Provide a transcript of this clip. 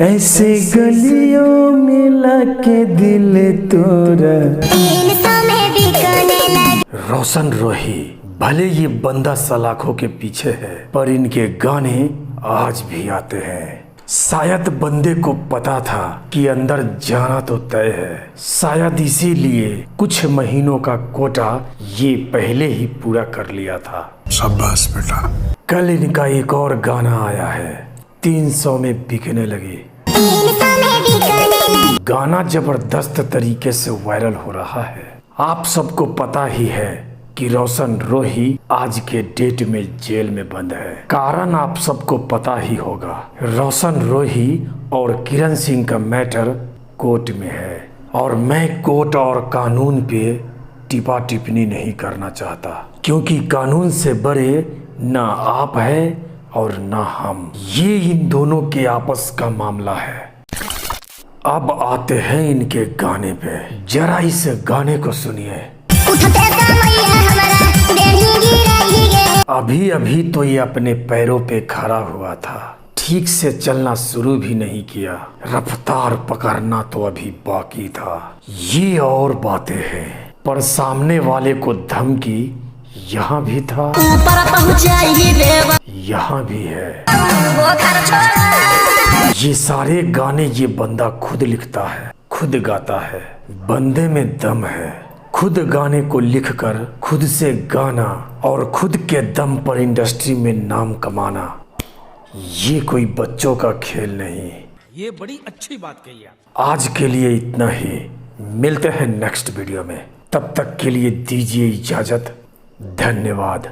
ऐसे गलियों में लाके दिल तोरा। रोशन रोही भले ये बंदा सलाखों के पीछे है, पर इनके गाने आज भी आते हैं। शायद बंदे को पता था कि अंदर जाना तो तय है, शायद इसीलिए कुछ महीनों का कोटा ये पहले ही पूरा कर लिया था। शाबाश बेटा। कल इनका एक और गाना आया है, 300 में बिकने लगी। गाना जबरदस्त तरीके से वायरल हो रहा है। आप सबको पता ही है कि रोशन रोही आज के डेट में जेल में बंद है। कारण आप सबको पता ही होगा, रोशन रोही और किरण सिंह का मैटर कोर्ट में है और मैं कोर्ट और कानून पे टिपा टिप्पणी नहीं करना चाहता, क्योंकि कानून से बड़े ना आप है और ना हम। ये इन दोनों के आपस का मामला है। अब आते हैं इनके गाने पे, जरा इस गाने को सुनिए। अभी अभी तो ये अपने पैरों पे खड़ा हुआ था, ठीक से चलना शुरू भी नहीं किया, रफ्तार पकड़ना तो अभी बाकी था। ये और बातें हैं, पर सामने वाले को धमकी यहाँ भी था, यहाँ भी है। ये सारे गाने ये बंदा खुद लिखता है, खुद गाता है। बंदे में दम है, खुद गाने को लिखकर खुद से गाना और खुद के दम पर इंडस्ट्री में नाम कमाना, ये कोई बच्चों का खेल नहीं। ये बड़ी अच्छी बात कही है। आज के लिए इतना ही, मिलते हैं नेक्स्ट वीडियो में। तब तक के लिए दीजिए इजाजत। धन्यवाद।